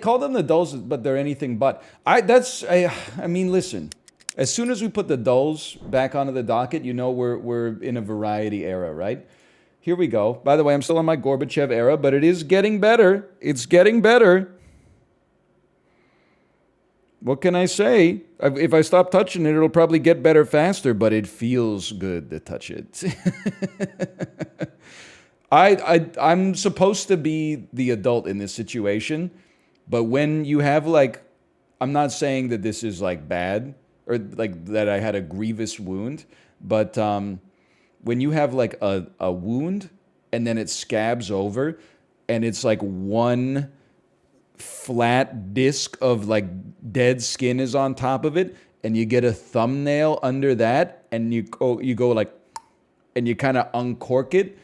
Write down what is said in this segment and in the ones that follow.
call them the dulls, but they're anything but. I mean, listen. As soon as we put the dulls back onto the docket, you know we're in a variety era, right? Here we go. By the way, I'm still on my Gorbachev era, but it is getting better. It's getting better. What can I say? If I stop touching it, it'll probably get better faster, but it feels good to touch it. I'm supposed to be the adult in this situation, but when you have like, I'm not saying that this is like bad or like that I had a grievous wound, but when you have like a wound and then it scabs over and it's like one flat disc of like dead skin is on top of it, and you get a thumbnail under that, and you go like, and you kind of uncork it.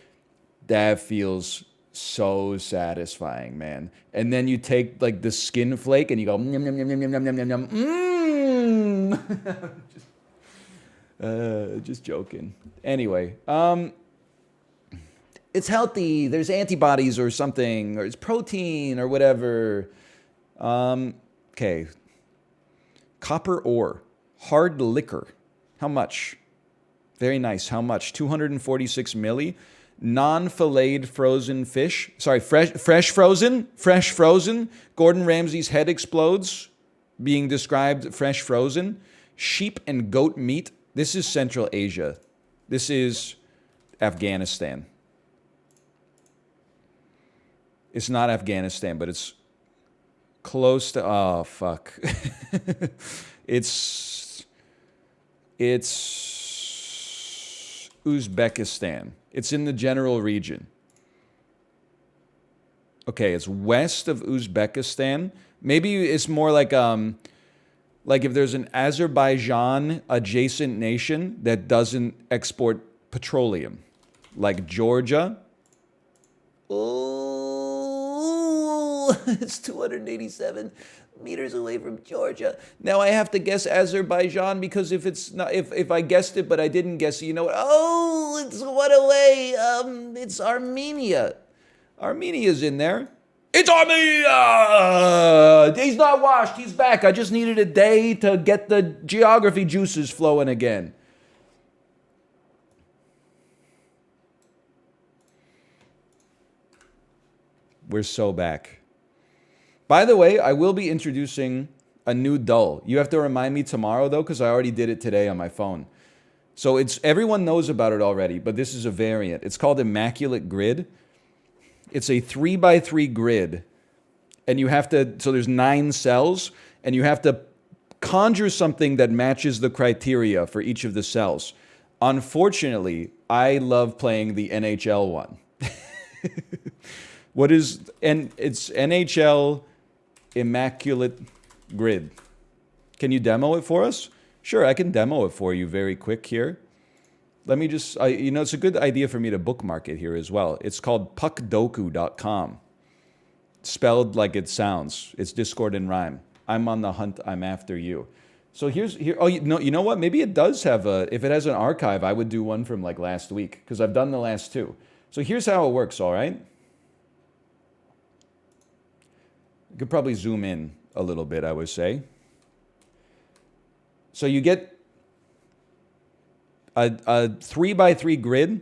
That feels so satisfying, man. And then you take like the skin flake and you go yum yum yum yum yum yum yum yum. Just joking. Anyway, it's healthy. There's antibodies or something, or it's protein or whatever. Okay. Copper ore. Hard liquor. How much? Very nice. How much? 246 milli. Non-filleted frozen fish. Sorry, fresh frozen. Fresh frozen. Gordon Ramsay's head explodes. Being described fresh frozen. Sheep and goat meat. This is Central Asia. This is Afghanistan. It's not Afghanistan, but it's close to. Oh fuck! It's Uzbekistan. It's in the general region. Okay, it's west of Uzbekistan. Maybe it's more like if there's an Azerbaijan adjacent nation that doesn't export petroleum, like Georgia. Oh, it's 287 meters away from Georgia. Now I have to guess Azerbaijan because if it's not, if I guessed it but I didn't guess it, you know what? Oh, it's what away. It's Armenia. Armenia's in there. It's Armenia! He's not washed. He's back. I just needed a day to get the geography juices flowing again. We're so back. By the way, I will be introducing a new dull. You have to remind me tomorrow, though, because I already did it today on my phone. So everyone knows about it already, but this is a variant. It's called Immaculate Grid. It's a 3x3 grid, and you have to, so there's 9 cells, and you have to conjure something that matches the criteria for each of the cells. Unfortunately, I love playing the NHL one. It's NHL Immaculate Grid. Can you demo it for us? Sure, I can demo it for you very quick here. Let me just, it's a good idea for me to bookmark it here as well. It's called puckdoku.com. Spelled like it sounds. It's Discord and rhyme. I'm on the hunt, I'm after you. So you know what? Maybe it does have if it has an archive, I would do one from like last week, because I've done the last 2. So here's how it works, all right? You could probably zoom in a little bit, I would say. So you get a 3x3 grid.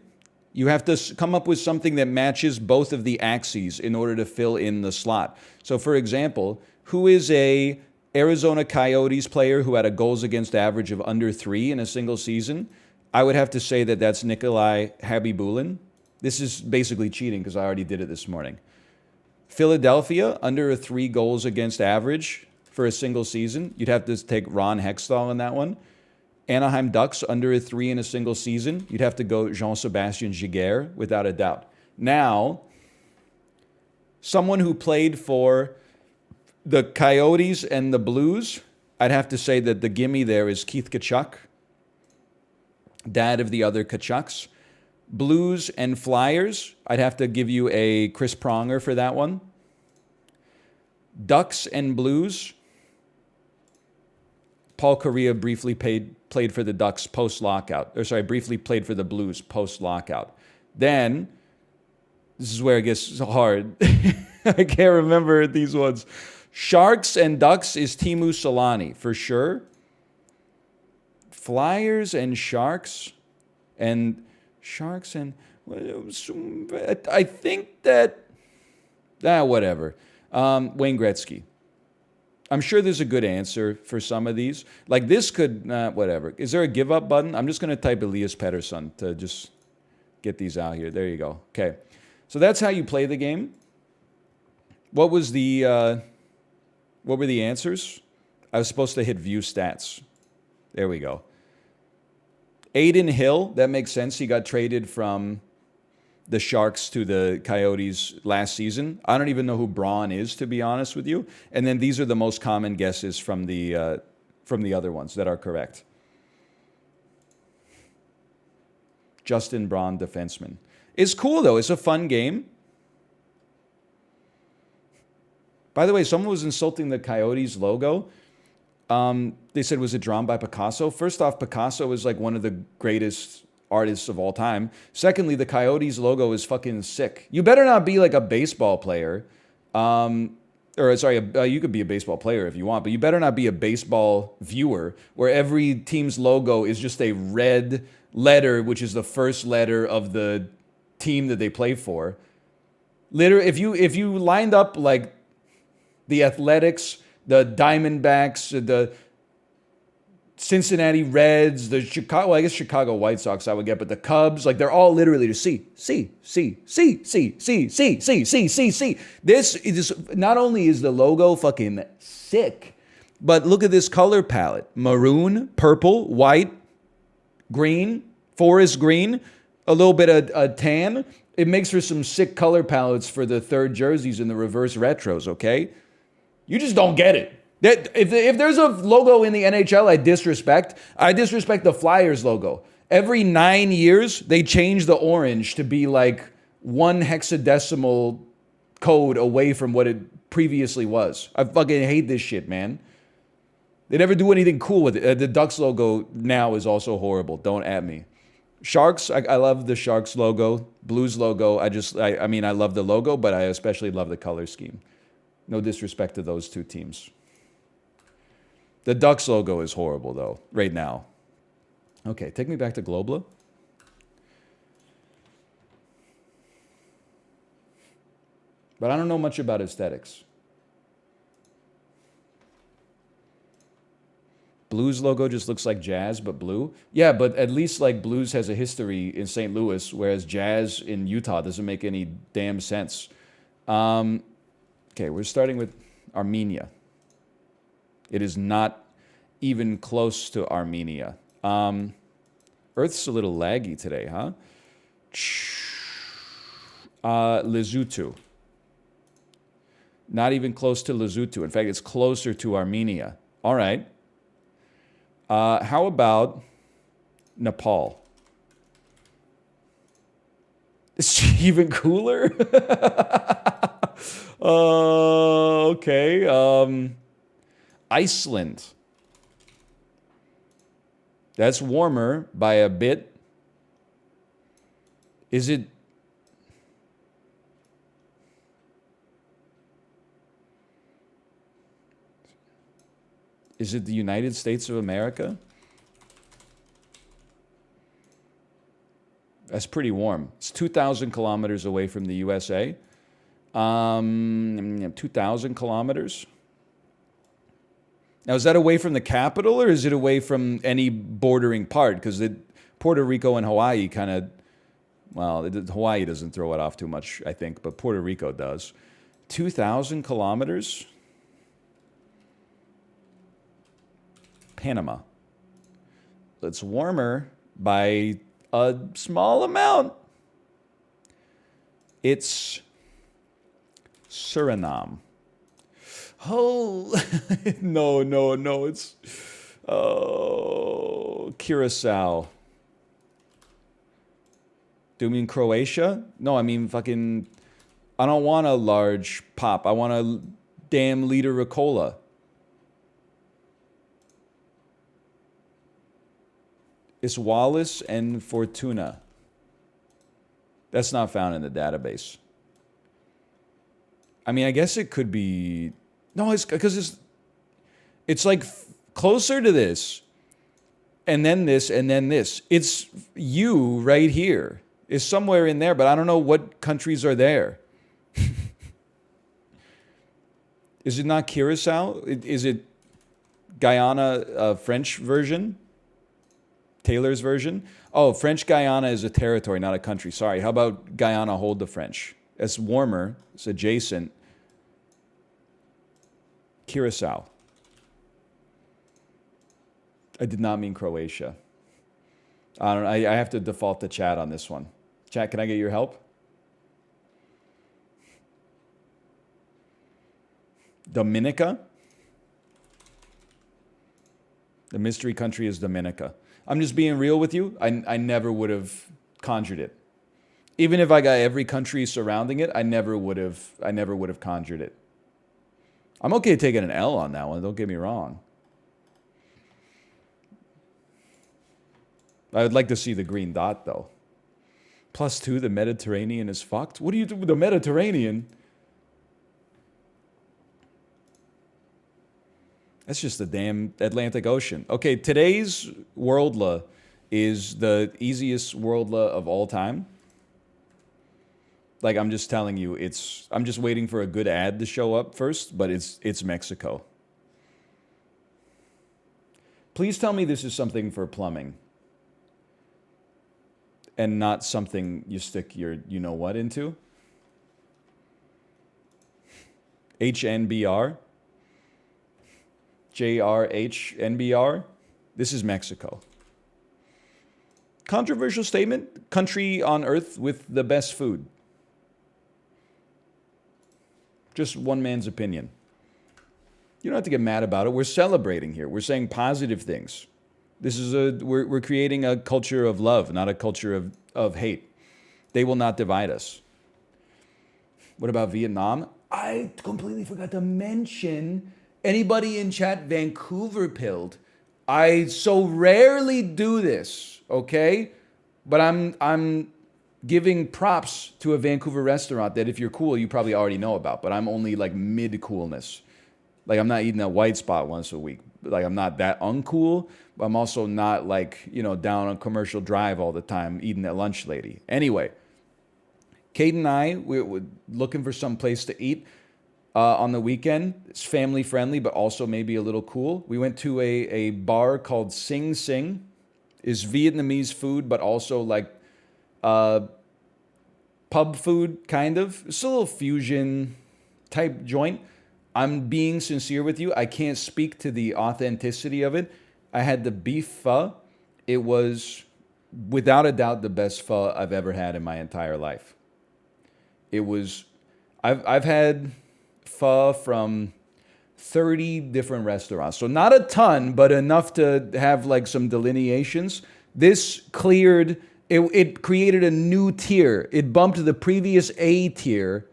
You have to come up with something that matches both of the axes in order to fill in the slot. So for example, who is a Arizona Coyotes player who had a goals against average of under 3 in a single season? I would have to say that that's Nikolai Habibulin. This is basically cheating because I already did it this morning. Philadelphia, under a 3 goals against average for a single season. You'd have to take Ron Hextall in that one. Anaheim Ducks, under a 3 in a single season. You'd have to go Jean-Sebastien Giguère, without a doubt. Now, someone who played for the Coyotes and the Blues, I'd have to say that the gimme there is Keith Tkachuk, dad of the other Tkachuks. Blues and Flyers, I'd have to give you a Chris Pronger for that one. Ducks and Blues, Paul Kariya briefly played for the Ducks post-lockout. Briefly played for the Blues post-lockout. Then, this is where it gets hard. I can't remember these ones. Sharks and Ducks is Timu Solani, for sure. Flyers and Sharks. And Sharks and... I think that... whatever. Wayne Gretzky. I'm sure there's a good answer for some of these. Like this could... whatever. Is there a give up button? I'm just going to type Elias Pettersson to just get these out here. There you go. Okay. So that's how you play the game. What was the... what were the answers? I was supposed to hit view stats. There we go. Aiden Hill, that makes sense. He got traded from the Sharks to the Coyotes last season. I don't even know who Braun is, to be honest with you. And then these are the most common guesses from the other ones that are correct. Justin Braun, defenseman. It's cool, though. It's a fun game. By the way, someone was insulting the Coyotes logo. They said, was it drawn by Picasso? First off, Picasso is like one of the greatest artists of all time. Secondly, the Coyotes logo is fucking sick. You better not be like a baseball player. You could be a baseball player if you want, but you better not be a baseball viewer where every team's logo is just a red letter, which is the first letter of the team that they play for. Literally, if you lined up like the Athletics, the Diamondbacks, the Cincinnati Reds, the Chicago, well, I guess Chicago White Sox I would get, but the Cubs, like they're all literally just C. This is not only is the logo fucking sick, but look at this color palette. Maroon, purple, white, green, forest green, a little bit of a tan. It makes for some sick color palettes for the third jerseys and the reverse retros, okay? You just don't get it. If there's a logo in the NHL I disrespect the Flyers logo. Every 9 years, they change the orange to be like one hexadecimal code away from what it previously was. I fucking hate this shit, man. They never do anything cool with it. The Ducks logo now is also horrible. Don't at me. Sharks, I love the Sharks logo. Blues logo, I mean, I love the logo, but I especially love the color scheme. No disrespect to those two teams. The Ducks logo is horrible, though, right now. Okay, take me back to Globla. But I don't know much about aesthetics. Blues logo just looks like Jazz, but blue. Yeah, but at least like Blues has a history in St. Louis, whereas Jazz in Utah doesn't make any damn sense. Okay, we're starting with Armenia. It is not even close to Armenia. Earth's a little laggy today, huh? Lesotho. Not even close to Lesotho. In fact, it's closer to Armenia. All right. How about Nepal? It's even cooler? Okay. Iceland. That's warmer by a bit. Is it... Is it the United States of America? That's pretty warm. It's 2,000 kilometers away from the USA. 2,000 kilometers. Now, is that away from the capital or is it away from any bordering part? Because Puerto Rico and Hawaii kind of, well, Hawaii doesn't throw it off too much, I think, but Puerto Rico does. 2,000 kilometers? Panama. It's warmer by a small amount. It's Suriname. Oh, no. It's Curacao. Do you mean Croatia? No, I mean fucking... I don't want a large pop. I want a damn liter of cola. It's Wallace and Fortuna. That's not found in the database. I mean, I guess it could be No, it's because it's like closer to this, and then this, and then this. It's you right here. It's somewhere in there, but I don't know what countries are there. Is it not Curacao? Is it Guyana, French version? Taylor's version? Oh, French Guyana is a territory, not a country. Sorry. How about Guyana hold the French? It's warmer. It's adjacent. Curacao. I did not mean Croatia. I don't. I have to default to chat on this one. Chat, can I get your help? Dominica. The mystery country is Dominica. I'm just being real with you. I never would have conjured it. Even if I got every country surrounding it, I never would have conjured it. I'm okay taking an L on that one, don't get me wrong. I would like to see the green dot though. +2, the Mediterranean is fucked. What do you do with the Mediterranean? That's just the damn Atlantic Ocean. Okay, today's worldla is the easiest worldla of all time. Like, I'm just telling you, I'm just waiting for a good ad to show up first, but it's Mexico. Please tell me this is something for plumbing and not something you stick your you-know-what into. HNBR? JRHNBR? This is Mexico. Controversial statement, country on earth with the best food. Just one man's opinion. You don't have to get mad about it. We're celebrating here. We're saying positive things. This is we're creating a culture of love, not a culture of hate. They will not divide us. What about Vietnam? I completely forgot to mention anybody in chat Vancouver pilled. I so rarely do this, okay? But I'm giving props to a Vancouver restaurant that if you're cool, you probably already know about, but I'm only like mid-coolness. Like, I'm not eating at White Spot once a week. Like, I'm not that uncool, but I'm also not like, down on Commercial Drive all the time eating at Lunch Lady. Anyway, Kate and I, we're looking for some place to eat on the weekend. It's family friendly, but also maybe a little cool. We went to a bar called Sing Sing. It's Vietnamese food, but also like pub food, kind of. It's a little fusion type joint. I'm being sincere with you. I can't speak to the authenticity of it. I had the beef pho. It was, without a doubt, the best pho I've ever had in my entire life. It was, I've had pho from 30 different restaurants. So not a ton, but enough to have like some delineations. This cleared, it created a new tier. It bumped the previous A tier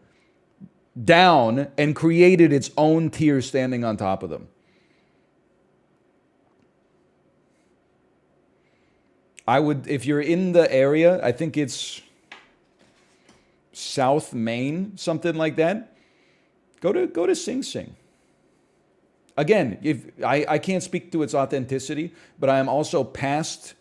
down and created its own tier standing on top of them. I would, if you're in the area, I think it's South Main, something like that. Go to Sing Sing. Again, if I can't speak to its authenticity, but I am also past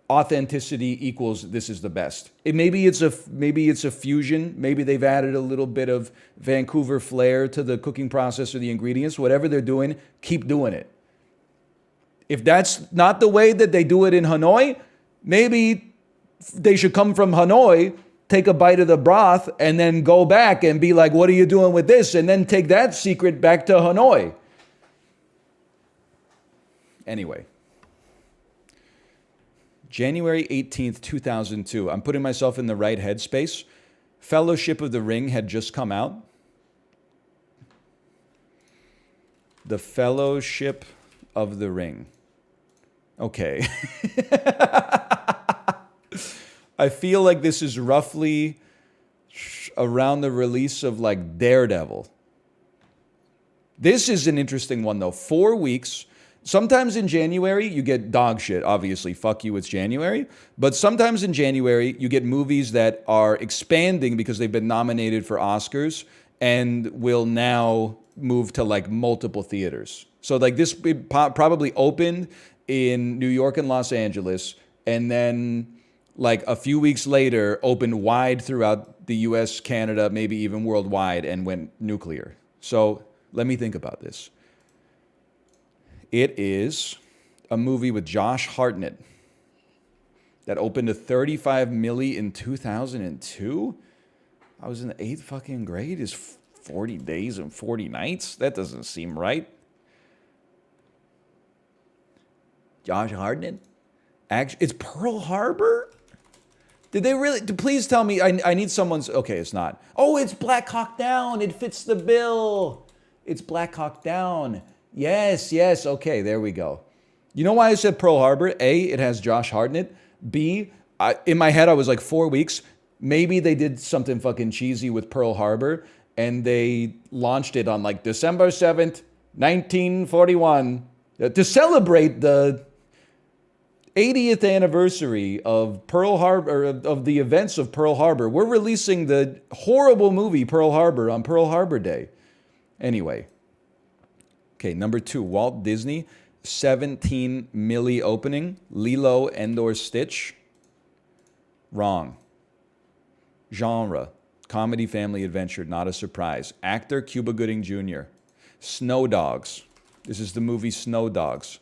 authenticity equals this is the best. Maybe it's a fusion. Maybe they've added a little bit of Vancouver flair to the cooking process or the ingredients. Whatever they're doing, keep doing it. If that's not the way that they do it in Hanoi, maybe they should come from Hanoi, take a bite of the broth, and then go back and be like, what are you doing with this? And then take that secret back to Hanoi. Anyway. January 18th, 2002. I'm putting myself in the right headspace. Fellowship of the Ring had just come out. The Fellowship of the Ring. Okay. I feel like this is roughly around the release of like Daredevil. This is an interesting one though. 4 weeks. Sometimes in January, you get dog shit, obviously. Fuck you, it's January. But sometimes in January, you get movies that are expanding because they've been nominated for Oscars and will now moved to like multiple theaters. So like this probably opened in New York and Los Angeles, and then like a few weeks later opened wide throughout the US, Canada, maybe even worldwide, and went nuclear. So let me think about this. It is a movie with Josh Hartnett that opened to 35 milli in 2002. I was in the 8th fucking grade. Is 40 days and 40 nights? That doesn't seem right. Josh Hartnett? It's Pearl Harbor? Did they really? Please tell me. I need someone's. Okay, it's not. Oh, it's Black Hawk Down. It fits the bill. It's Black Hawk Down. Yes, yes. Okay, there we go. You know why I said Pearl Harbor? A, it has Josh Hartnett. B, in my head, I was like 4 weeks. Maybe they did something fucking cheesy with Pearl Harbor, and they launched it on like December 7th, 1941, to celebrate the 80th anniversary of Pearl Harbor, of the events of Pearl Harbor. We're releasing the horrible movie Pearl Harbor on Pearl Harbor Day. Anyway. Okay, number 2, Walt Disney, 17 milli opening, Lilo and/or Stitch. Wrong. Genre, comedy, family, adventure, not a surprise. Actor, Cuba Gooding Jr. Snow Dogs. This is the movie Snow Dogs.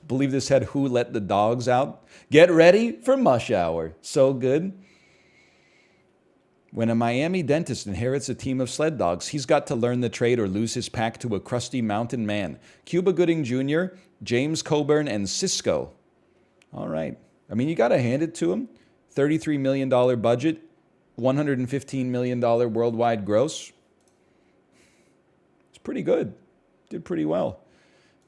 Believe this had Who Let the Dogs Out. Get ready for Mush Hour. So good. When a Miami dentist inherits a team of sled dogs, he's got to learn the trade or lose his pack to a crusty mountain man. Cuba Gooding Jr., James Coburn, and Cisco. All right. I mean, you got to hand it to him. $33 million budget, $115 million worldwide gross. It's pretty good. Did pretty well.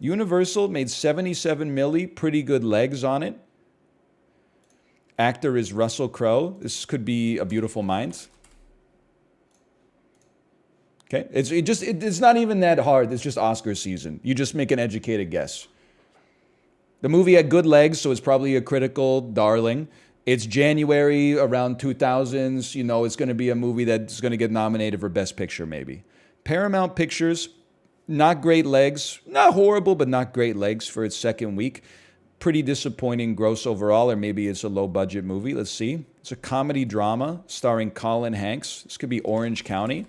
Universal made 77 milli, pretty good legs on it. Actor is Russell Crowe. This could be A Beautiful Mind. Okay, it's not even that hard. It's just Oscar season. You just make an educated guess. The movie had good legs, so it's probably a critical darling. It's January around 2000s. You know, it's going to be a movie that's going to get nominated for Best Picture, maybe. Paramount Pictures, not great legs. Not horrible, but not great legs for its second week. Pretty disappointing gross overall, or maybe it's a low-budget movie. Let's see. It's a comedy drama starring Colin Hanks. This could be Orange County,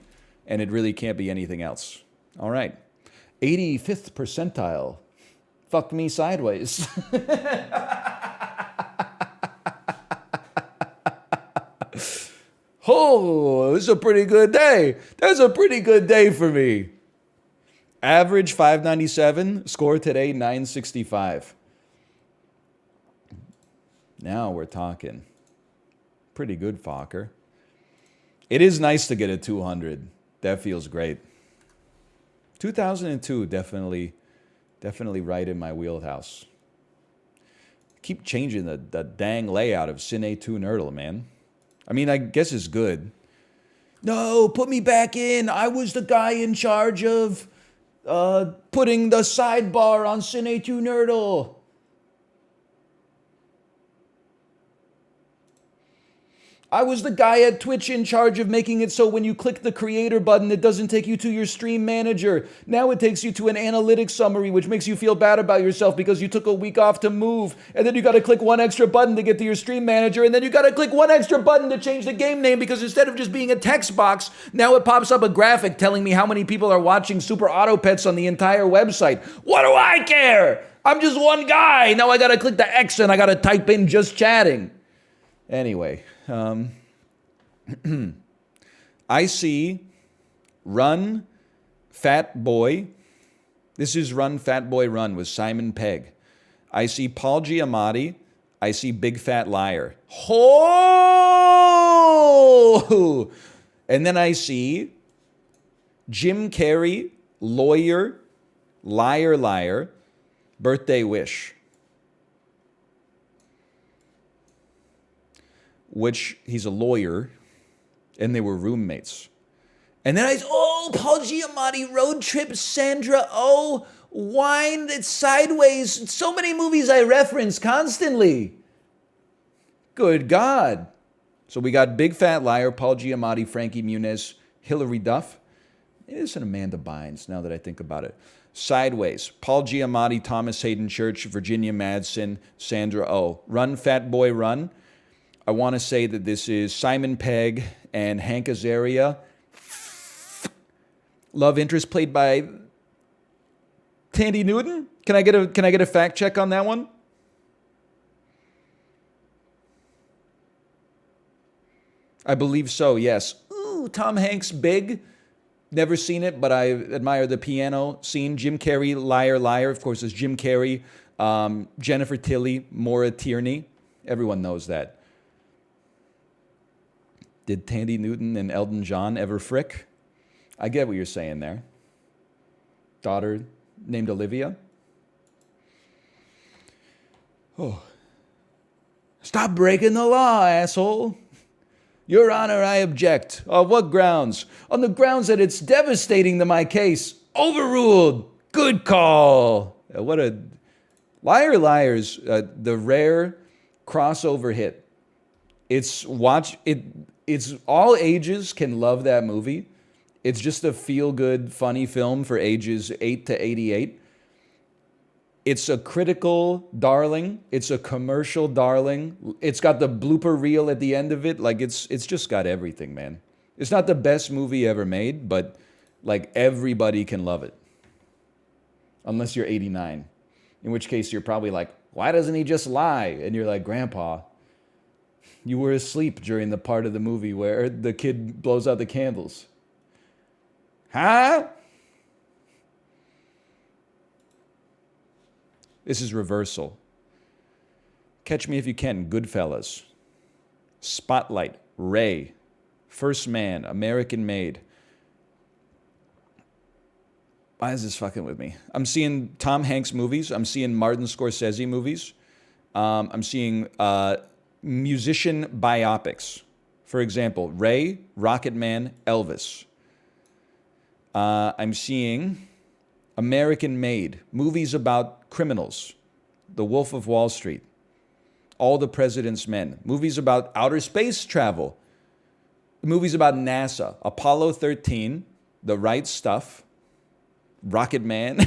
and it really can't be anything else. All right. 85th percentile. Fuck me sideways. Oh, it's a pretty good day. That's a pretty good day for me. Average 597, score today 965. Now we're talking. Pretty good, Fokker. It is nice to get a 200. That feels great. 2002, definitely right in my wheelhouse. Keep changing the dang layout of Cine 2 Nerdle, man. I mean, I guess it's good. No, put me back in. I was the guy in charge of putting the sidebar on Cine 2 Nerdle. I was the guy at Twitch in charge of making it so when you click the creator button, it doesn't take you to your stream manager. Now it takes you to an analytics summary, which makes you feel bad about yourself because you took a week off to move. And then you got to click one extra button to get to your stream manager. And then you got to click one extra button to change the game name because instead of just being a text box, now it pops up a graphic telling me how many people are watching Super Auto Pets on the entire website. What do I care? I'm just one guy. Now I got to click the X and I got to type in just chatting. Anyway, I see Run, Fat Boy. This is Run, Fat Boy, Run with Simon Pegg. I see Paul Giamatti. I see Big Fat Liar. Oh! And then I see Jim Carrey, Lawyer, Liar, Liar, Birthday Wish. Which he's a lawyer, and they were roommates. And then Paul Giamatti, Road Trip, Sandra, Wine, it's Sideways. So many movies I reference constantly. Good God. So we got Big Fat Liar, Paul Giamatti, Frankie Muniz, Hilary Duff. It is an Amanda Bynes, now that I think about it. Sideways, Paul Giamatti, Thomas Hayden Church, Virginia Madsen, Sandra Oh. Run, Fat Boy, Run. I want to say that this is Simon Pegg and Hank Azaria. Love interest played by Tandy Newton. Can I get a fact check on that one? I believe so, yes. Ooh, Tom Hanks, Big. Never seen it, but I admire the piano scene. Jim Carrey, Liar, Liar. Of course, it's Jim Carrey. Jennifer Tilly, Maura Tierney. Everyone knows that. Did Tandy Newton and Elton John ever frick? I get what you're saying there. Daughter named Olivia. Oh. Stop breaking the law, asshole. Your Honor, I object. On what grounds? On the grounds that it's devastating to my case. Overruled. Good call. What a... Liar, Liar's the rare crossover hit. It's all ages can love that movie. It's just a feel-good, funny film for ages 8 to 88. It's a critical darling. It's a commercial darling. It's got the blooper reel at the end of it. Like, it's just got everything, man. It's not the best movie ever made, but, like, everybody can love it. Unless you're 89. In which case, you're probably like, why doesn't he just lie? And you're like, Grandpa, you were asleep during the part of the movie where the kid blows out the candles. Huh? This is Reversal. Catch Me If You Can, Goodfellas. Spotlight, Ray. First Man, American Made. Why is this fucking with me? I'm seeing Tom Hanks movies. I'm seeing Martin Scorsese movies. I'm seeing musician biopics. For example, Ray, Rocket Man, Elvis. I'm seeing American Made, movies about criminals, The Wolf of Wall Street, All the President's Men, movies about outer space travel, movies about NASA, Apollo 13, The Right Stuff, Rocket Man,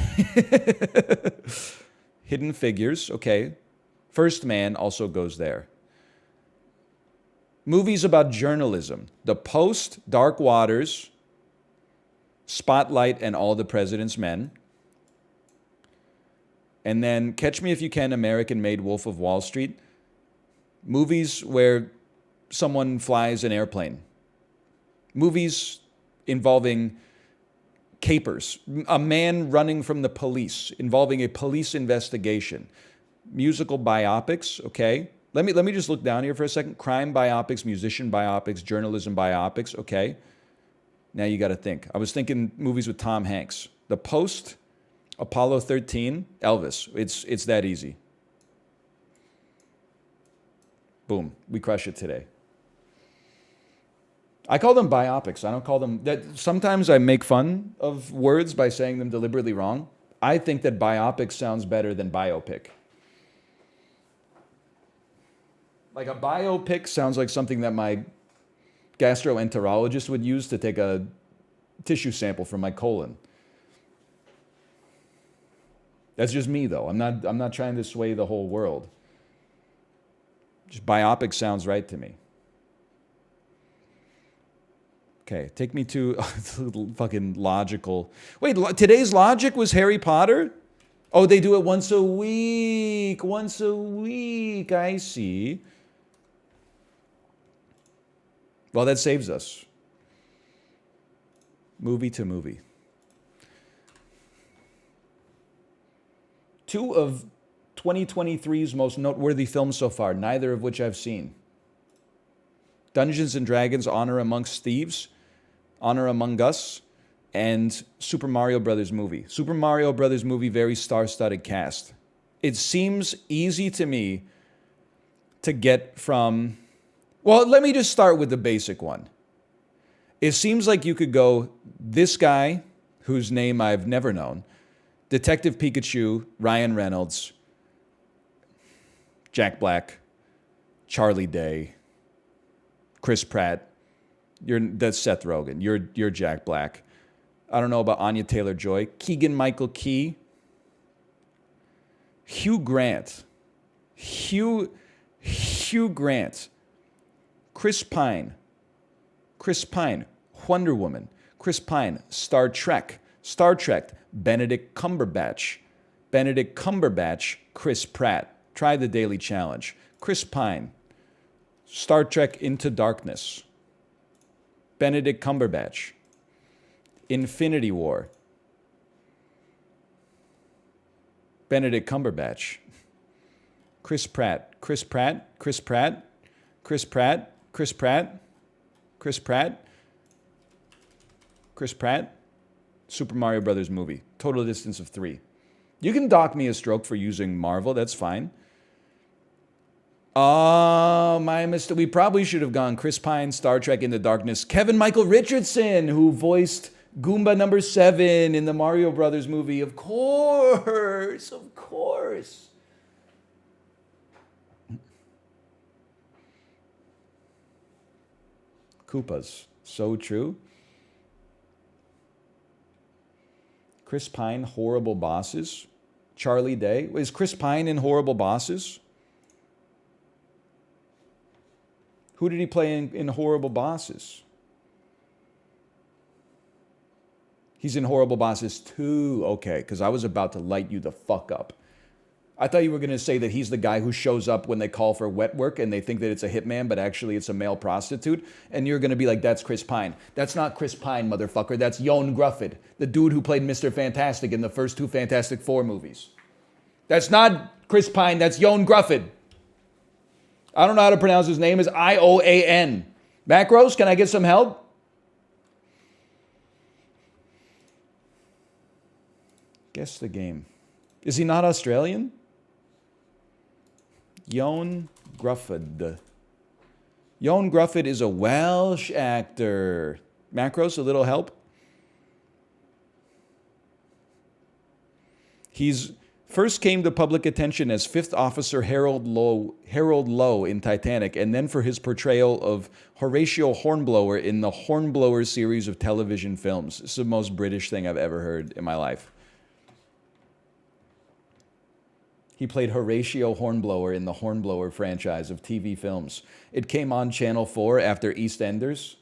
Hidden Figures, okay. First Man also goes there. Movies about journalism, The Post, Dark Waters, Spotlight, and All the President's Men. And then Catch Me If You Can, American Made, Wolf of Wall Street. Movies where someone flies an airplane. Movies involving capers. A man running from the police, involving a police investigation. Musical biopics, okay. Let me just look down here for a second. Crime biopics, musician biopics, journalism biopics, okay. Now you got to think. I was thinking movies with Tom Hanks. The Post, Apollo 13, Elvis. It's that easy. Boom. We crush it today. I call them biopics. I don't call them... that. Sometimes I make fun of words by saying them deliberately wrong. I think that biopic sounds better than biopic. Like a biopic sounds like something that my gastroenterologist would use to take a tissue sample from my colon. That's just me, though. I'm not trying to sway the whole world. Just biopic sounds right to me. Okay, take me to fucking logical. Wait, today's logic was Harry Potter? Oh, they do it once a week. Once a week. I see. Well, that saves us. Movie to movie. 2 of 2023's most noteworthy films so far, neither of which I've seen. Dungeons and Dragons: Honor Amongst Thieves, Honor Among Us, and Super Mario Brothers movie. Super Mario Brothers movie, very star-studded cast. It seems easy to me to get from... Well, let me just start with the basic one. It seems like you could go, this guy, whose name I've never known, Detective Pikachu, Ryan Reynolds, Jack Black, Charlie Day, Chris Pratt. That's Seth Rogen. You're Jack Black. I don't know about Anya Taylor-Joy. Keegan-Michael Key. Hugh Grant. Hugh Grant. Chris Pine. Chris Pine. Wonder Woman. Chris Pine. Star Trek. Star Trek. Benedict Cumberbatch. Benedict Cumberbatch. Chris Pratt. Try the Daily Challenge. Chris Pine. Star Trek Into Darkness. Benedict Cumberbatch. Infinity War. Benedict Cumberbatch. Chris Pratt. Chris Pratt. Chris Pratt. Chris Pratt. Chris Pratt. Chris Pratt. Chris Pratt. Super Mario Brothers movie. Total distance of 3. You can dock me a stroke for using Marvel. That's fine. Oh, my mistake. We probably should have gone Chris Pine, Star Trek Into Darkness. Kevin Michael Richardson, who voiced Goomba number 7 in the Mario Brothers movie. Of course. Of course. Koopas. So true. Chris Pine, Horrible Bosses. Charlie Day. Is Chris Pine in Horrible Bosses? Who did he play in Horrible Bosses? He's in Horrible Bosses 2. Okay, because I was about to light you the fuck up. I thought you were going to say that he's the guy who shows up when they call for wet work and they think that it's a hitman, but actually it's a male prostitute. And you're going to be like, that's Chris Pine. That's not Chris Pine, motherfucker. That's Ioan Gruffudd, the dude who played Mr. Fantastic in the first 2 Fantastic Four movies. That's not Chris Pine. That's Ioan Gruffudd. I don't know how to pronounce his name. It's Ioan. Macros, can I get some help? Guess the game. Is he not Australian? Ioan Gruffudd. Ioan Gruffudd is a Welsh actor. Macros, a little help? He's first came to public attention as Fifth Officer Harold Lowe in Titanic, and then for his portrayal of Horatio Hornblower in the Hornblower series of television films. This is the most British thing I've ever heard in my life. He played Horatio Hornblower in the Hornblower franchise of TV films. It came on Channel 4 after EastEnders.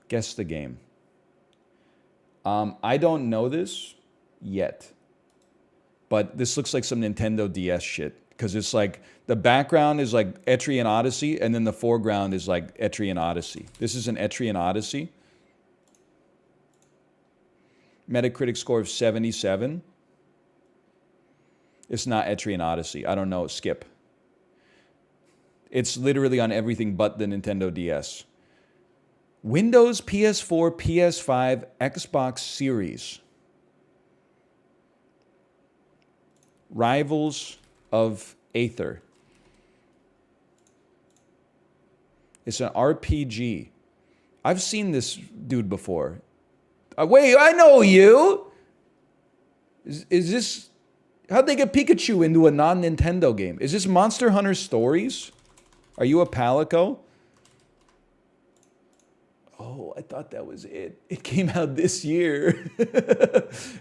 Guess the game. I don't know this yet, but this looks like some Nintendo DS shit. Because it's like, the background is like Etrian Odyssey, and then the foreground is like Etrian Odyssey. This is an Etrian Odyssey. Metacritic score of 77. It's not Etrian Odyssey. I don't know. Skip. It's literally on everything but the Nintendo DS. Windows, PS4, PS5, Xbox Series. Rivals of Aether. It's an RPG. I've seen this dude before. Wait, I know you! Is this... How'd they get Pikachu into a non-Nintendo game? Is this Monster Hunter Stories? Are you a Palico? Oh, I thought that was it. It came out this year.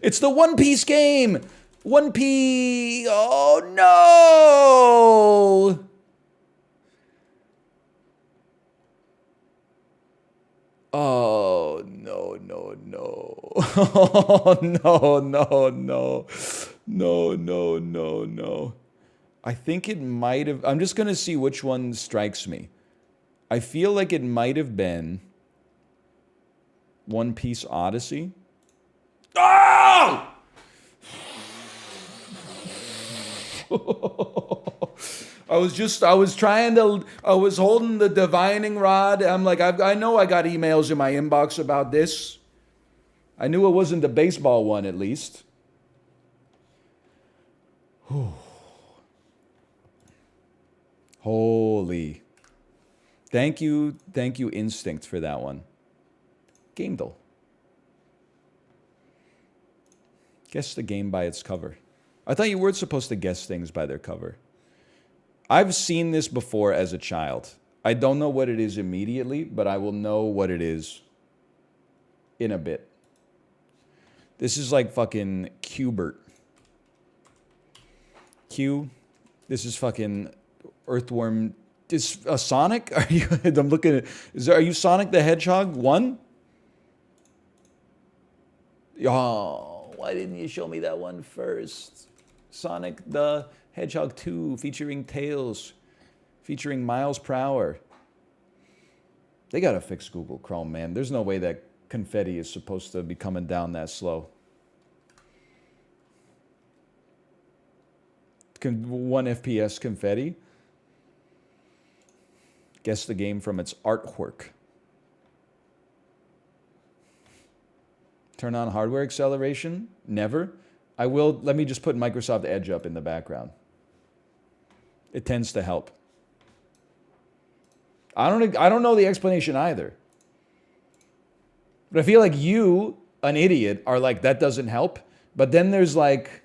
It's the One Piece game! One Piece... Oh, no! Oh, no, no, no. Oh, no, no, no. No, no, no, no. I think it might have... I'm just going to see which one strikes me. I feel like it might have been One Piece Odyssey. Oh! I was holding the divining rod. I'm like, I know I got emails in my inbox about this. I knew it wasn't the baseball one, at least. Holy. Thank you, Instinct, for that one. Gamedle. Guess the game by its cover. I thought you weren't supposed to guess things by their cover. I've seen this before as a child. I don't know what it is immediately, but I will know what it is in a bit. This is like fucking Qbert. Q. This is fucking Earthworm. Is a Sonic? Are you? I'm looking at. Are you Sonic the Hedgehog 1? Oh, why didn't you show me that one first? Sonic the Hedgehog 2 featuring Tails, featuring miles per hour. They gotta fix Google Chrome, man. There's no way that confetti is supposed to be coming down that slow. 1 FPS confetti. Guess the game from its artwork. Turn on hardware acceleration? Never. I will. Let me just put Microsoft Edge up in the background. It tends to help. I don't know the explanation either. But I feel like you, an idiot, are like, that doesn't help. But then there's like,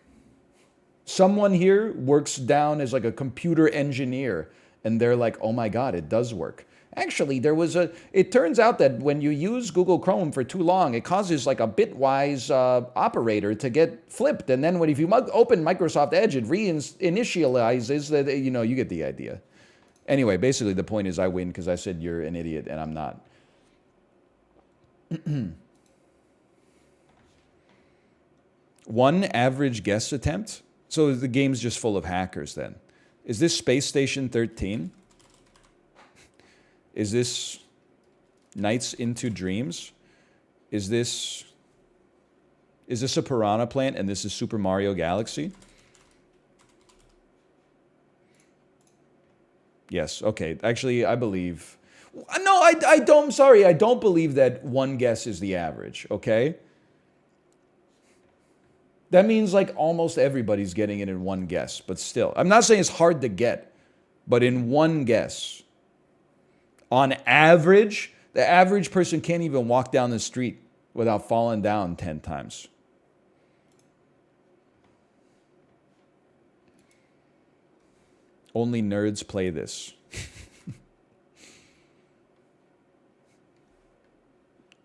someone here works down as like a computer engineer, and they're like, oh my God, it does work. Actually, it turns out that when you use Google Chrome for too long, it causes like a bitwise operator to get flipped. And then if you open Microsoft Edge, it reinitializes, you get the idea. Anyway, basically the point is I win because I said you're an idiot and I'm not. One average guess attempt? So the game's just full of hackers then. Is this Space Station 13? Is this Nights into Dreams? Is this a Piranha Plant and this is Super Mario Galaxy? Yes, okay. Actually, I believe... No, I don't... I'm sorry. I don't believe that one guess is the average, okay? That means like almost everybody's getting it in one guess, but still. I'm not saying it's hard to get, but in one guess. On average, the average person can't even walk down the street without falling down 10 times. Only nerds play this.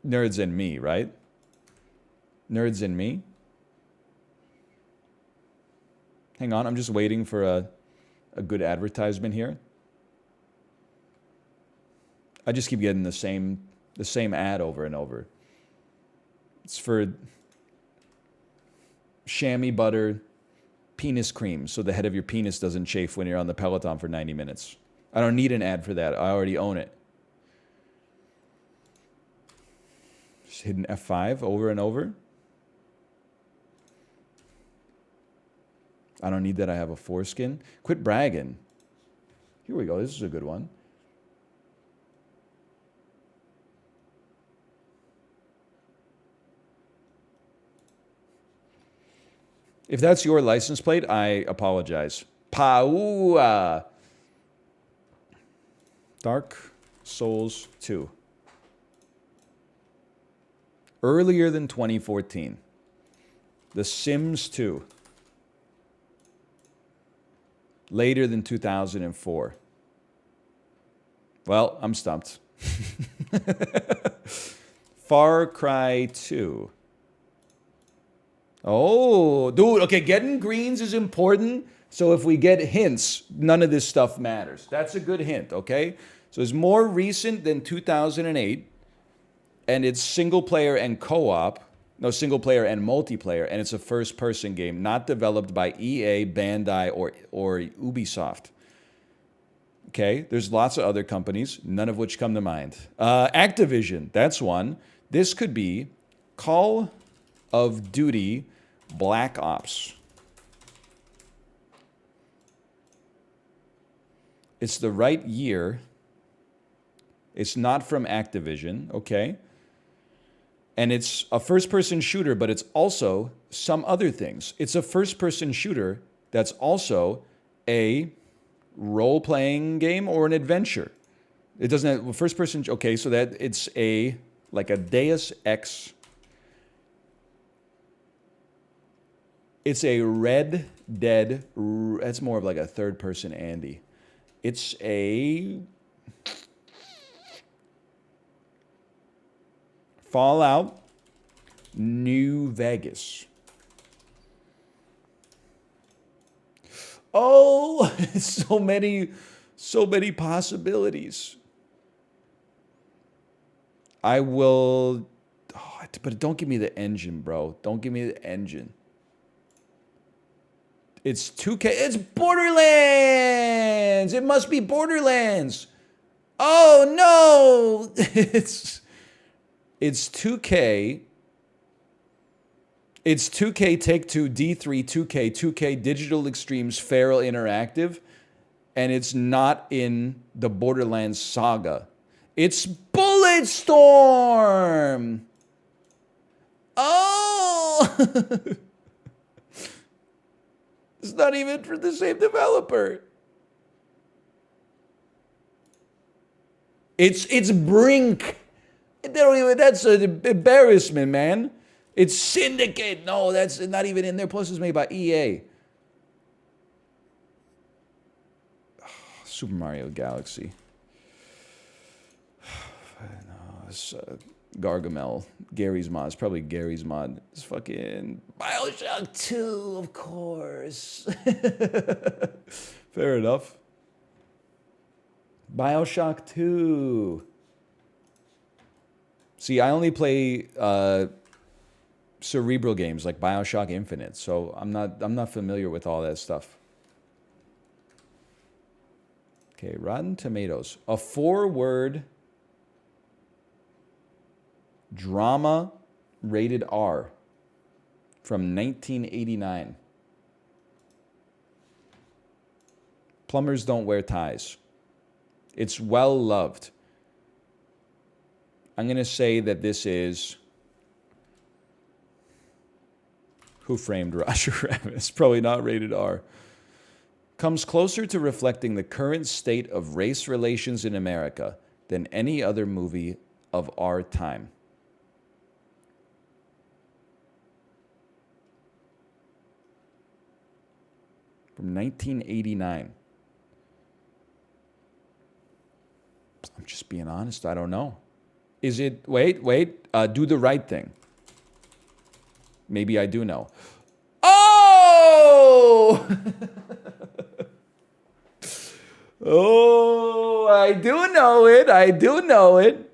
Nerds and me, right? Nerds and me. Hang on, I'm just waiting for a good advertisement here. I just keep getting the same ad over and over. It's for chamois butter penis cream so the head of your penis doesn't chafe when you're on the Peloton for 90 minutes. I don't need an ad for that. I already own it. Just hitting F5 over and over. I don't need that. I have a foreskin. Quit bragging. Here we go. This is a good one. If that's your license plate, I apologize. Paua. Dark Souls 2. Earlier than 2014. The Sims 2. Later than 2004. Well, I'm stumped. Far Cry 2. Oh, dude, okay, getting greens is important. So if we get hints, none of this stuff matters. That's a good hint, okay? So it's more recent than 2008, and it's single player and co-op. No, single player and multiplayer, and it's a first-person game, not developed by EA, Bandai, or Ubisoft. Okay, there's lots of other companies, none of which come to mind. Activision, that's one. This could be Call of Duty Black Ops. It's the right year. It's not from Activision, okay? And it's a first-person shooter, but it's also some other things. It's a first-person shooter that's also a role-playing game or an adventure. It doesn't have first-person... Okay, so that it's like a Deus Ex. It's a Red Dead... That's more of like a third-person Andy. It's a Fallout New Vegas. Oh, so many possibilities. I will, oh, but don't give me the engine, bro. Don't give me the engine. It's 2K. It's Borderlands. It must be Borderlands. Oh no. It's 2K. It's 2K Take-Two D3 2K Digital Extremes Feral Interactive, and it's not in the Borderlands saga. It's Bulletstorm. Oh. It's not even for the same developer. It's Brink. They don't even, that's an embarrassment, man. It's Syndicate. No, that's not even in there. Plus, it's made by EA. Super Mario Galaxy. No, it's Gargamel. Gary's mod. It's probably Gary's mod. It's fucking BioShock 2, of course. Fair enough. BioShock 2. See, I only play cerebral games like BioShock Infinite, so I'm not familiar with all that stuff. Okay, Rotten Tomatoes. A 4-word drama rated R from 1989. Plumbers don't wear ties. It's well loved. I'm going to say that this is Who Framed Roger Rabbit. It's probably not rated R. Comes closer to reflecting the current state of race relations in America than any other movie of our time. From 1989. I'm just being honest. I don't know. Is it, wait, Do the Right Thing. Maybe I do know. Oh! Oh, I do know it. I do know it.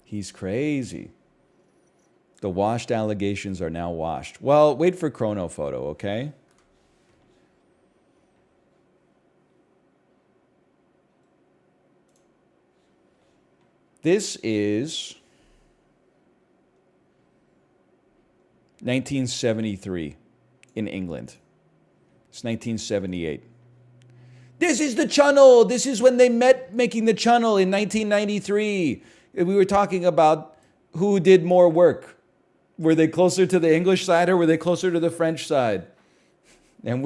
He's crazy. The washed allegations are now washed. Well, wait for Chrono Photo, okay? This is 1973 in England. It's 1978. This is the channel. This is when they met making the channel in 1993. We were talking about who did more work. Were they closer to the English side or were they closer to the French side? And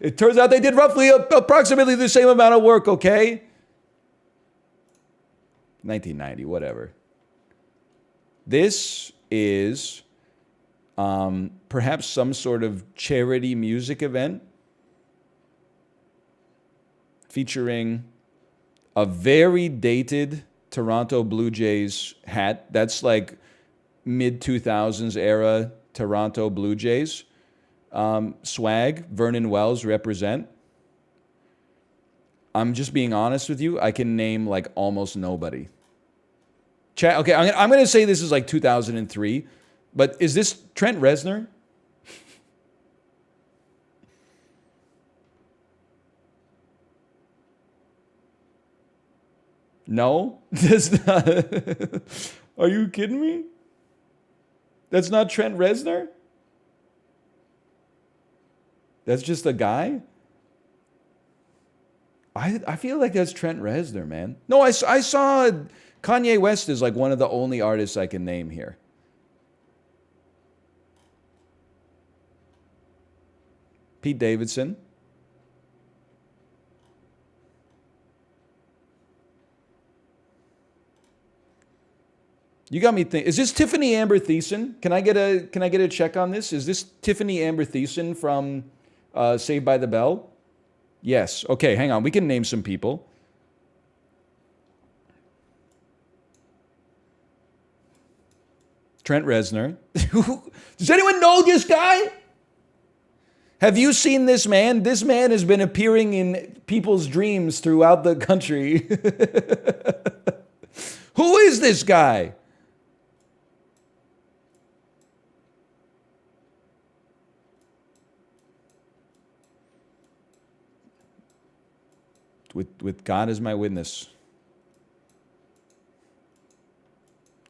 it turns out they did roughly approximately the same amount of work, okay? 1990, whatever. This is perhaps some sort of charity music event featuring a very dated Toronto Blue Jays hat. That's like mid-2000s era Toronto Blue Jays. Swag, Vernon Wells represent. I'm just being honest with you. I can name like almost nobody. Chat. Okay, I'm going to say this is like 2003, but is this Trent Reznor? No, that's not. Are you kidding me? That's not Trent Reznor? That's just a guy? I feel like that's Trent Reznor, man. No, I saw Kanye West is like one of the only artists I can name here. Pete Davidson. You got me thinking. Is this Tiffany Amber Thiessen? Can I get a check on this? Is this Tiffany Amber Thiessen from Saved by the Bell? Yes. Okay, hang on. We can name some people. Trent Reznor. Does anyone know this guy? Have you seen this man? This man has been appearing in people's dreams throughout the country. Who is this guy? With God as my witness.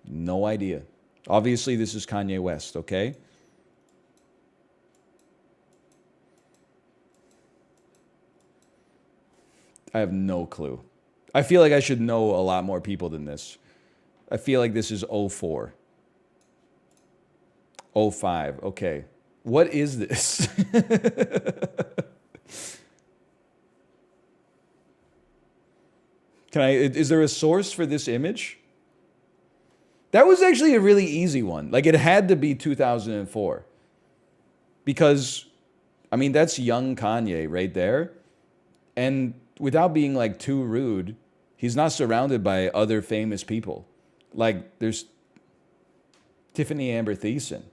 No idea. Obviously, this is Kanye West, okay? I have no clue. I feel like I should know a lot more people than this. I feel like this is 04. 05, okay. What is this? Is there a source for this image? That was actually a really easy one. Like, it had to be 2004. Because, I mean, that's young Kanye right there. And without being, like, too rude, he's not surrounded by other famous people. Like, there's Tiffany Amber Thiessen.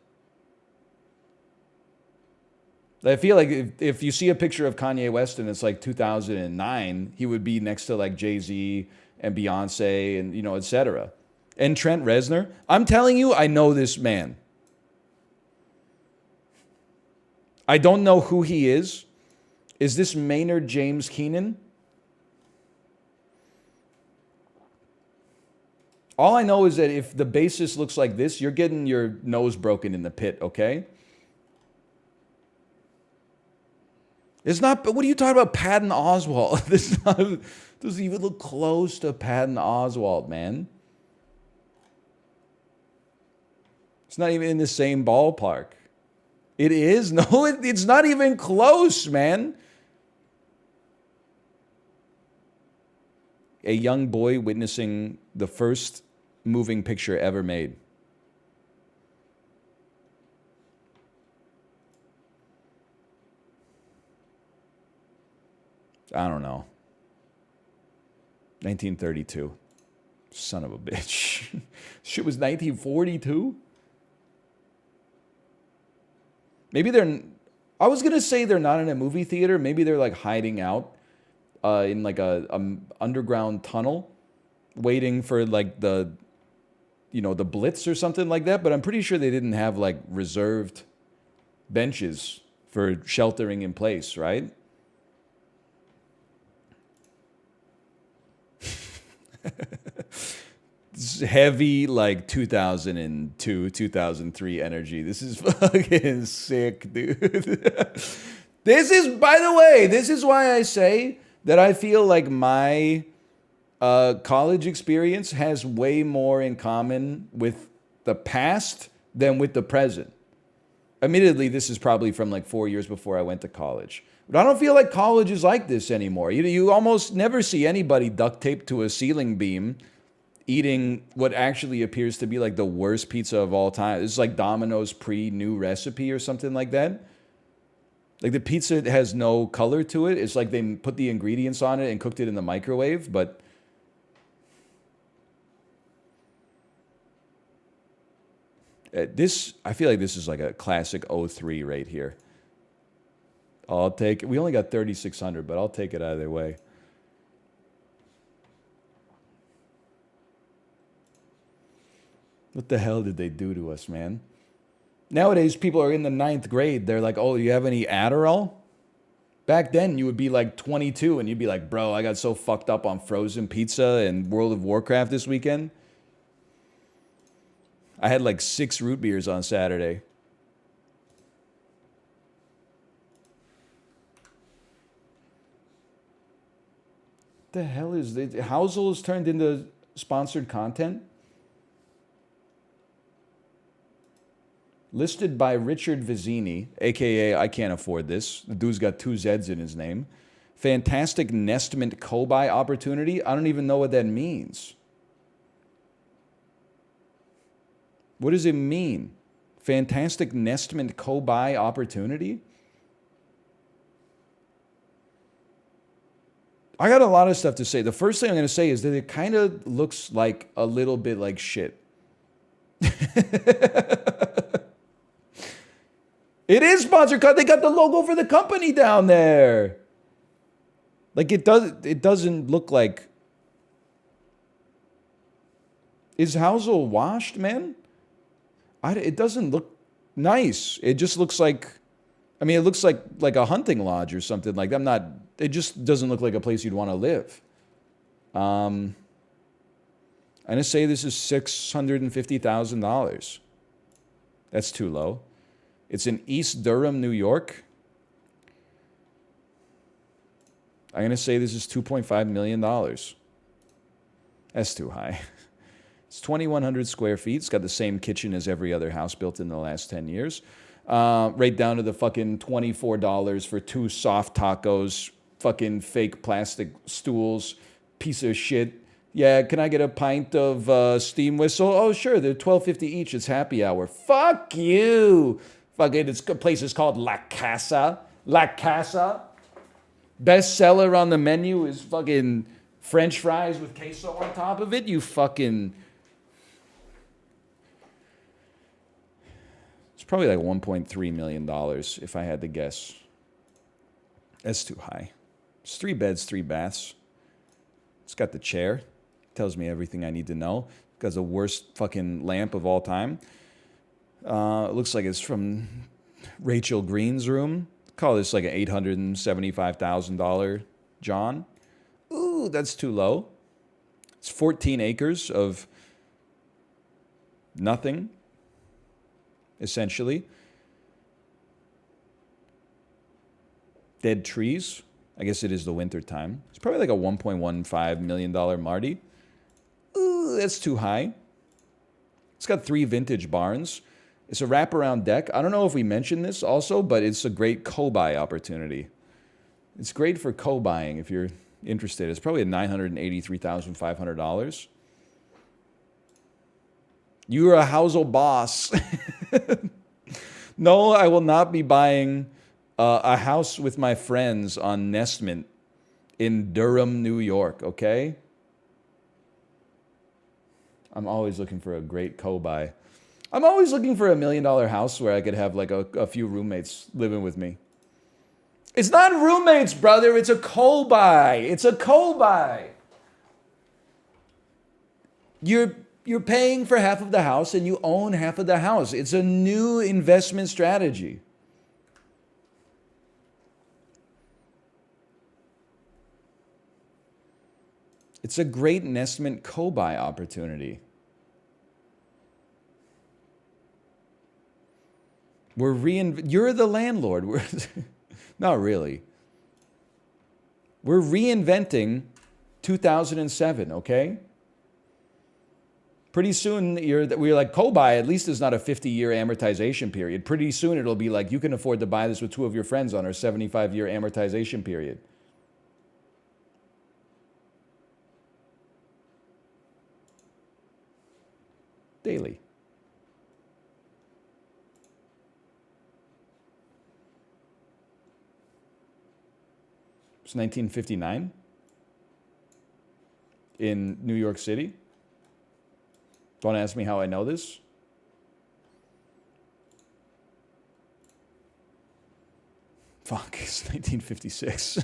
I feel like if you see a picture of Kanye West and it's like 2009, he would be next to like Jay-Z and Beyonce and, et cetera. And Trent Reznor. I'm telling you, I know this man. I don't know who he is. Is this Maynard James Keenan? All I know is that if the bassist looks like this, you're getting your nose broken in the pit, okay? It's not, but what are you talking about, Patton Oswalt? This doesn't even look close to Patton Oswalt, man. It's not even in the same ballpark. It is? No, it's not even close, man. A young boy witnessing the first moving picture ever made. I don't know. 1932. Son of a bitch. Shit was 1942? Maybe I was going to say they're not in a movie theater. Maybe they're like hiding out in like a underground tunnel waiting for like the Blitz or something like that. But I'm pretty sure they didn't have like reserved benches for sheltering in place, right? This is heavy, like 2002, 2003 energy. This is fucking sick, dude. This is, by the way, this is why I say that I feel like my college experience has way more in common with the past than with the present. Admittedly, this is probably from like 4 years before I went to college. But I don't feel like college is like this anymore. You almost never see anybody duct taped to a ceiling beam eating what actually appears to be like the worst pizza of all time. It's like Domino's pre-new recipe or something like that. Like the pizza has no color to it. It's like they put the ingredients on it and cooked it in the microwave, but I feel like this is like a classic 03 right here. I'll take it. We only got 3,600, but I'll take it either way. What the hell did they do to us, man? Nowadays, people are in the 9th grade. They're like, oh, do you have any Adderall? Back then, you would be like 22, and you'd be like, bro, I got so fucked up on frozen pizza and World of Warcraft this weekend. I had like 6 root beers on Saturday. The hell is this? Housel is turned into sponsored content? Listed by Richard Vizzini, a.k.a. I can't afford this. The dude's got 2 Z's in his name. Fantastic Nestment co-buy opportunity. I don't even know what that means. What does it mean? Fantastic nestment co-buy opportunity? I got a lot of stuff to say. The first thing I'm going to say is that it kind of looks like a little bit like shit. It is sponsored cut. They got the logo for the company down there. Like it doesn't look like. Is Housel washed, man? It doesn't look nice. It just looks like, I mean, it looks like a hunting lodge or something. Like it just doesn't look like a place you'd want to live. I'm going to say this is $650,000. That's too low. It's in East Durham, New York. I'm going to say this is $2.5 million. That's too high. It's 2,100 square feet. It's got the same kitchen as every other house built in the last 10 years. Right down to the fucking $24 for 2 soft tacos, fucking fake plastic stools, piece of shit. Yeah, can I get a pint of steam whistle? Oh, sure, they're $12.50 each. It's happy hour. Fuck you. Fucking, this place is called La Casa. La Casa. Best seller on the menu is fucking French fries with queso on top of it. You fucking... It's probably like $1.3 million if I had to guess. That's too high. It's 3 beds, 3 baths. It's got the chair. Tells me everything I need to know. It's got the worst fucking lamp of all time. It looks like it's from Rachel Green's room. Call this like an $875,000 John. Ooh, that's too low. It's 14 acres of nothing, essentially. Dead trees. I guess it is the winter time. It's probably like a $1.15 million Marty. Ooh, that's too high. It's got 3 vintage barns. It's a wraparound deck. I don't know if we mentioned this also, but it's a great co-buy opportunity. It's great for co-buying if you're interested. It's probably $983,500. You're a Housel boss. No, I will not be buying a house with my friends on Nestment in Durham, New York, okay? I'm always looking for a great co-buy. I'm always looking for $1 million house where I could have like a few roommates living with me. It's not roommates, brother. It's a co-buy. It's a co-buy. You're paying for half of the house and you own half of the house. It's a new investment strategy. It's a great Nestment co-buy opportunity. You're the landlord. Not really. We're reinventing 2007, okay? Pretty soon, we're like, co-buy, at least it's not a 50-year amortization period. Pretty soon, it'll be like, you can afford to buy this with 2 of your friends on our 75-year amortization period. Daily. It's 1959 in New York City. Don't ask me how I know this. Fuck, it's 1956.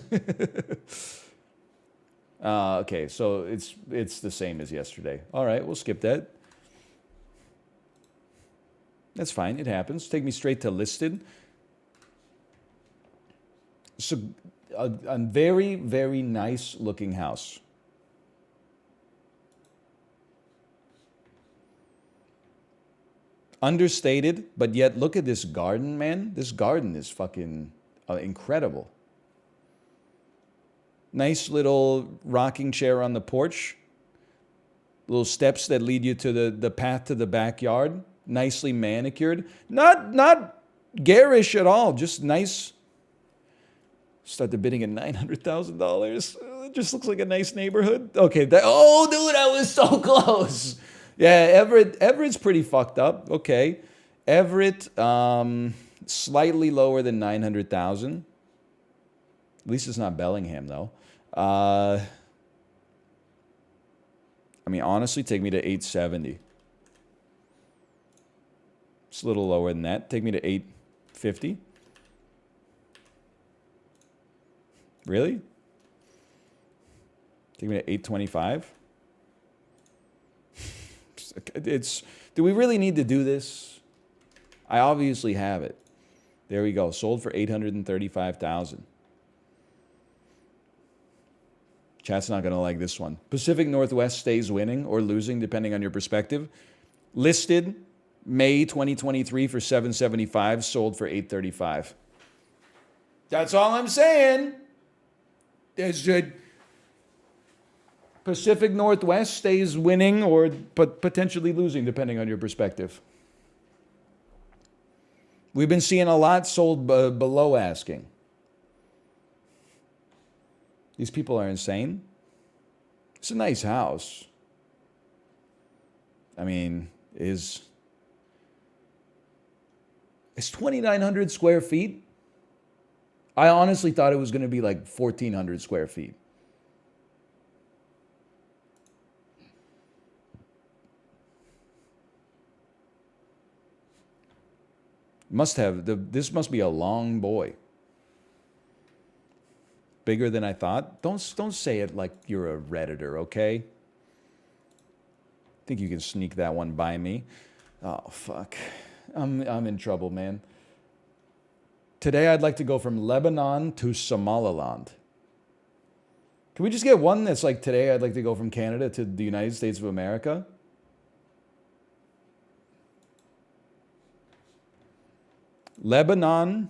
Okay, so it's the same as yesterday. All right, we'll skip that. That's fine, it happens. Take me straight to listed. So a very, very nice looking house. Understated, but yet look at this garden, man. This garden is fucking incredible. Nice little rocking chair on the porch. Little steps that lead you to the path to the backyard. Nicely manicured. Not garish at all, just nice. Start the bidding at $900,000. It just looks like a nice neighborhood. Okay, oh, dude, I was so close. Yeah, Everett's pretty fucked up. Okay. Everett, slightly lower than 900,000. At least it's not Bellingham, though. I mean, honestly, take me to 870. It's a little lower than that. Take me to 850. Really? Take me to 825. Do we really need to do this? I obviously have it. There we go. Sold for 835,000. Chat's not going to like this one. Pacific Northwest stays winning or losing, depending on your perspective. Listed May 2023 for 775, sold for 835. That's all I'm saying. Pacific Northwest stays winning or potentially losing, depending on your perspective. We've been seeing a lot sold below asking. These people are insane. It's a nice house. I mean, it's 2,900 square feet. I honestly thought it was going to be like 1,400 square feet. This must be a long boy. Bigger than I thought. Don't say it like you're a Redditor, okay? Think you can sneak that one by me. Oh, fuck. I'm in trouble, man. Today I'd like to go from Lebanon to Somaliland. Can we just get one that's like, today I'd like to go from Canada to the United States of America? Lebanon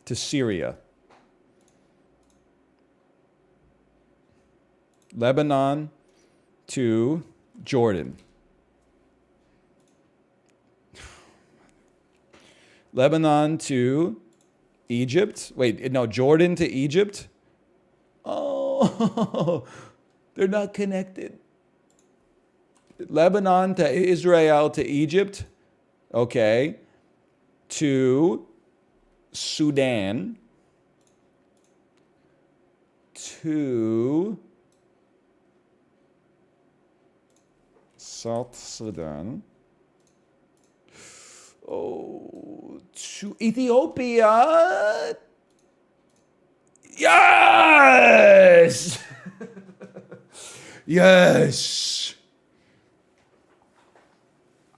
to Syria. Lebanon to Jordan. Lebanon to Egypt. Wait, no, Jordan to Egypt. Oh, they're not connected. Lebanon to Israel to Egypt. Okay. To Sudan. To South Sudan. Oh, to Ethiopia. Yes! Yes!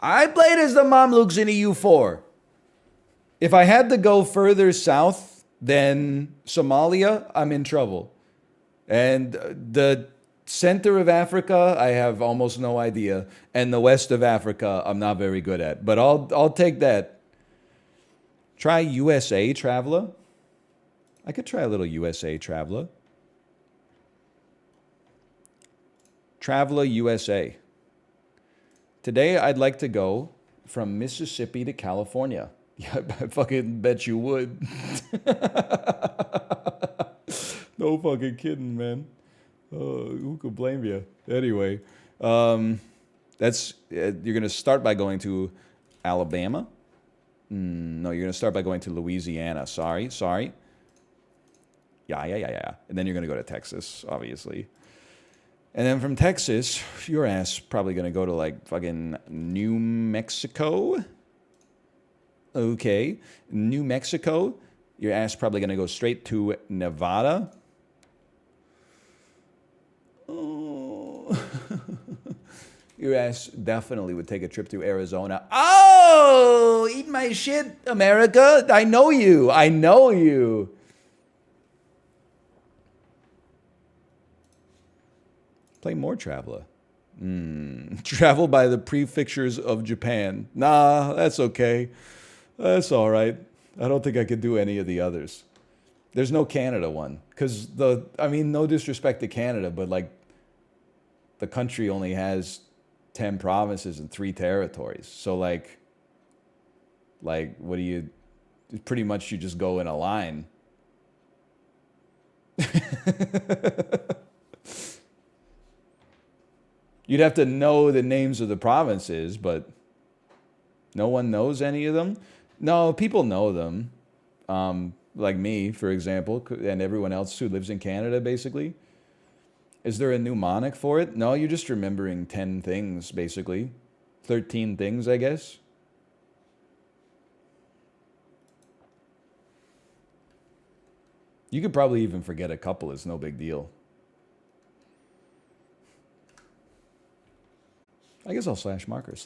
I played as the Mamluks in EU4. If I had to go further south than Somalia, I'm in trouble. And the center of Africa, I have almost no idea. And the west of Africa, I'm not very good at. But I'll take that. Try USA Traveler. I could try a little USA Traveler. Traveler USA. Today, I'd like to go from Mississippi to California. Yeah, I fucking bet you would. No fucking kidding, man. Who could blame you? Anyway, you're going to start by going to Alabama. No, you're going to start by going to Louisiana. Sorry. Yeah. And then you're going to go to Texas, obviously. And then from Texas, your ass probably going to go to like fucking New Mexico. Okay. New Mexico. Your ass probably going to go straight to Nevada. Oh. Your ass definitely would take a trip to Arizona. Oh, eat my shit, America. I know you. Play more Traveler. Travel by the prefectures of Japan. Nah, that's okay. That's all right. I don't think I could do any of the others. There's no Canada one. Because no disrespect to Canada, but like the country only has 10 provinces and 3 territories. So like what do you, pretty much you just go in a line. You'd have to know the names of the provinces, but no one knows any of them? No, people know them. Like me, for example, and everyone else who lives in Canada, basically. Is there a mnemonic for it? No, you're just remembering 10 things, basically. 13 things, I guess. You could probably even forget a couple. It's no big deal. I guess I'll slash marker.